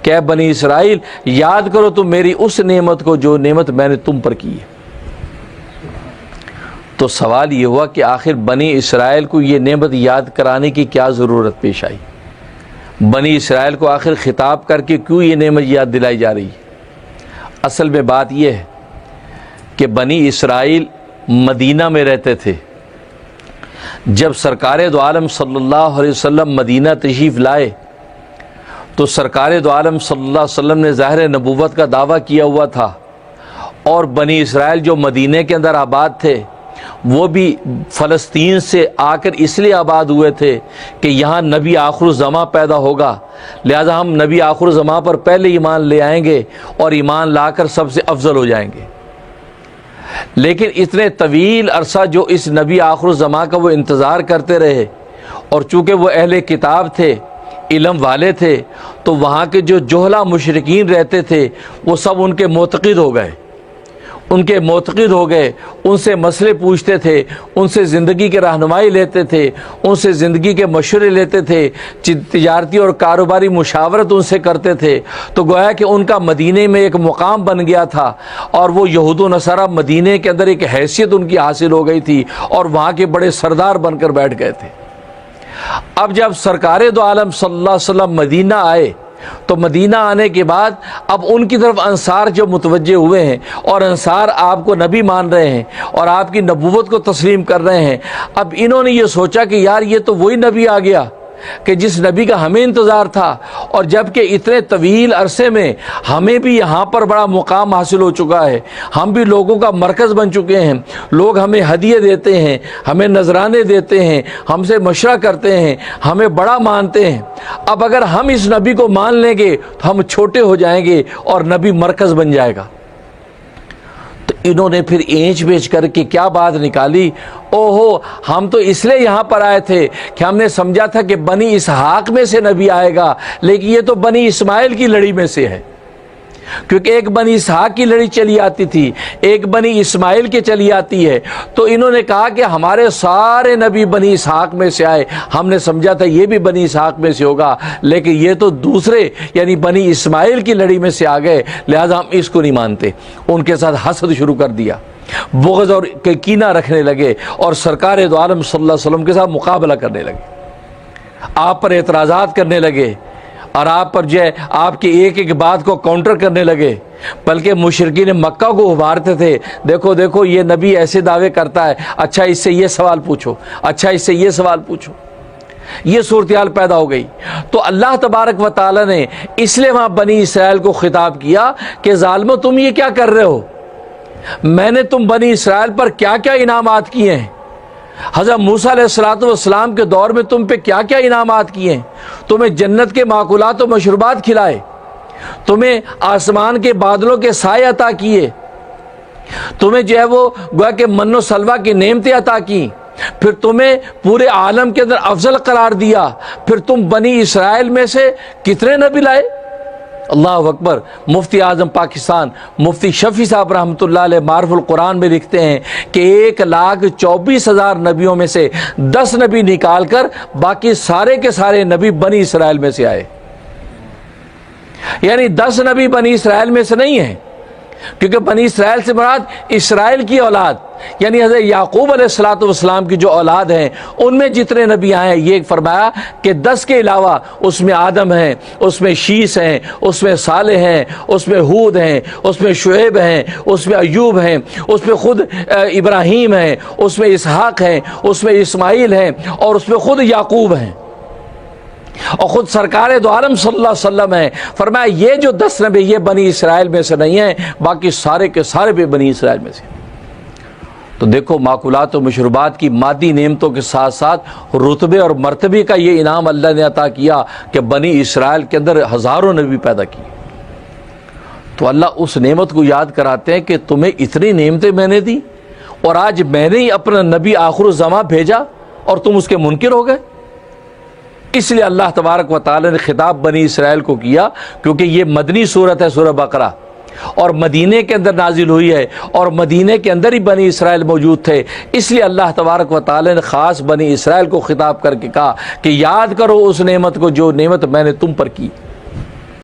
کہ اے بنی اسرائیل یاد کرو تم میری اس نعمت کو جو نعمت میں نے تم پر کی ہے۔ تو سوال یہ ہوا کہ آخر بنی اسرائیل کو یہ نعمت یاد کرانے کی کیا ضرورت پیش آئی؟ بنی اسرائیل کو آخر خطاب کر کے کیوں یہ نعمت یاد دلائی جا رہی ہے؟ اصل میں بات یہ ہے کہ بنی اسرائیل مدینہ میں رہتے تھے۔ جب سرکار دو عالم صلی اللہ علیہ وسلم مدینہ تشریف لائے تو سرکار دو عالم صلی اللہ علیہ وسلم نے ظاہر نبوت کا دعویٰ کیا ہوا تھا، اور بنی اسرائیل جو مدینہ کے اندر آباد تھے وہ بھی فلسطین سے آ کر اس لیے آباد ہوئے تھے کہ یہاں نبی آخر الزماں پیدا ہوگا، لہذا ہم نبی آخر الزماں پر پہلے ایمان لے آئیں گے اور ایمان لا کر سب سے افضل ہو جائیں گے۔ لیکن اتنے طویل عرصہ جو اس نبی آخر الزماں کا وہ انتظار کرتے رہے، اور چونکہ وہ اہل کتاب تھے، علم والے تھے، تو وہاں کے جو جہلہ مشرکین رہتے تھے وہ سب ان کے معتقد ہو گئے، ان سے مسئلے پوچھتے تھے، ان سے زندگی کے رہنمائی لیتے تھے، ان سے زندگی کے مشورے لیتے تھے، تجارتی اور کاروباری مشاورت ان سے کرتے تھے۔ تو گویا کہ ان کا مدینے میں ایک مقام بن گیا تھا، اور وہ یہود و نصارہ مدینے کے اندر ایک حیثیت ان کی حاصل ہو گئی تھی، اور وہاں کے بڑے سردار بن کر بیٹھ گئے تھے۔ اب جب سرکار دو عالم صلی اللہ علیہ وسلم مدینہ آئے تو مدینہ آنے کے بعد اب ان کی طرف انصار جو متوجہ ہوئے ہیں، اور انصار آپ کو نبی مان رہے ہیں اور آپ کی نبوت کو تسلیم کر رہے ہیں، اب انہوں نے یہ سوچا کہ یار یہ تو وہی نبی آ گیا کہ جس نبی کا ہمیں انتظار تھا، اور جبکہ اتنے طویل عرصے میں ہمیں بھی یہاں پر بڑا مقام حاصل ہو چکا ہے، ہم بھی لوگوں کا مرکز بن چکے ہیں، لوگ ہمیں ہدیے دیتے ہیں، ہمیں نذرانے دیتے ہیں، ہم سے مشورہ کرتے ہیں، ہمیں بڑا مانتے ہیں۔ اب اگر ہم اس نبی کو مان لیں گے تو ہم چھوٹے ہو جائیں گے اور نبی مرکز بن جائے گا۔ تو انہوں نے پھر اینچ بیچ کر کے کیا بات نکالی، اوہو ہم تو اس لیے یہاں پر آئے تھے کہ ہم نے سمجھا تھا کہ بنی اسحاق میں سے نبی آئے گا، لیکن یہ تو بنی اسماعیل کی لڑی میں سے ہے، کیونکہ ایک بنی اسحاق کی لڑی چلی آتی تھی، ایک بنی اسماعیل کی چلی آتی ہے۔ تو انہوں نے کہا کہ ہمارے سارے نبی بنی اسحاق میں سے آئے، ہم نے سمجھا تھا یہ بھی بنی اسحاق میں سے ہوگا، لیکن یہ تو دوسرے یعنی بنی اسماعیل کی لڑی میں سے آ گئے، لہذا ہم اس کو نہیں مانتے۔ ان کے ساتھ حسد شروع کر دیا، بغض اور کینہ رکھنے لگے، اور سرکار دو عالم صلی اللہ علیہ وسلم کے ساتھ مقابلہ کرنے لگے، آپ پر اعتراضات کرنے لگے، اور آپ پر جو ہے آپ کی ایک ایک بات کو کاؤنٹر کرنے لگے، بلکہ مشرکین مکہ کو ابھارتے تھے، دیکھو دیکھو یہ نبی ایسے دعوے کرتا ہے، اچھا اس سے یہ سوال پوچھو، اچھا اس سے یہ سوال پوچھو۔ یہ صورتحال پیدا ہو گئی۔ تو اللہ تبارک و تعالی نے اس لیے وہاں بنی اسرائیل کو خطاب کیا کہ ظالمو تم یہ کیا کر رہے ہو، میں نے تم بنی اسرائیل پر کیا کیا انعامات کیے ہیں، حضرت موسیٰ علیہ السلام کے دور میں تم پہ کیا کیا انعامات کیے ہیں، تمہیں جنت کے ماکولات و مشروبات کھلائے، تمہیں آسمان کے بادلوں کے سائے عطا کیے، تمہیں جو ہے وہ گویا کہ من و سلوہ کی نعمتیں عطا کی، پھر تمہیں پورے عالم کے اندر افضل قرار دیا، پھر تم بنی اسرائیل میں سے کتنے نبی لائے۔ اللہ اکبر۔ مفتی اعظم پاکستان مفتی شفیع صاحب رحمۃ اللہ علیہ معرف القرآن میں لکھتے ہیں کہ 1,24,000 نبیوں میں سے 10 نبی نکال کر باقی سارے کے سارے نبی بنی اسرائیل میں سے آئے، یعنی 10 نبی بنی اسرائیل میں سے نہیں ہیں، کیونکہ بنی اسرائیل سے مراد اسرائیل کی اولاد یعنی حضرت یعقوب علیہ السلام کی جو اولاد ہیں ان میں جتنے نبی آئے ہیں، یہ فرمایا کہ 10 کے علاوہ اس میں آدم ہیں، اس میں شیس ہیں، اس میں صالح ہیں، اس میں ہود ہیں، اس میں شعیب ہیں، اس میں ایوب ہیں، اس میں خود ابراہیم ہیں، اس میں اسحاق ہیں، اس میں اسماعیل ہیں، اور اس میں خود یعقوب ہیں، اور خود سرکار دو عالم صلی اللہ علیہ وسلم ہیں۔ فرمایا یہ جو 10 نبی یہ بنی اسرائیل میں سے نہیں ہیں، باقی سارے کے سارے بھی بنی اسرائیل میں سے۔ تو دیکھو ماکولات و مشروبات کی مادی نعمتوں کے ساتھ ساتھ رتبے اور مرتبے کا یہ انعام اللہ نے عطا کیا کہ بنی اسرائیل کے اندر ہزاروں نبی پیدا کیے۔ تو اللہ اس نعمت کو یاد کراتے ہیں کہ تمہیں اتنی نعمتیں میں نے دی، اور آج میں نے ہی اپنا نبی آخر الزماں بھیجا اور تم اس کے منکر ہو گئے۔ اس لیے اللہ تبارک و تعالی نے خطاب بنی اسرائیل کو کیا، کیونکہ یہ مدنی صورت ہے، سورہ بقرہ، اور مدینے کے اندر نازل ہوئی ہے، اور مدینے کے اندر ہی بنی اسرائیل موجود تھے، اس لیے اللہ تبارک و تعالی نے خاص بنی اسرائیل کو خطاب کر کے کہا کہ یاد کرو اس نعمت کو جو نعمت میں نے تم پر کی۔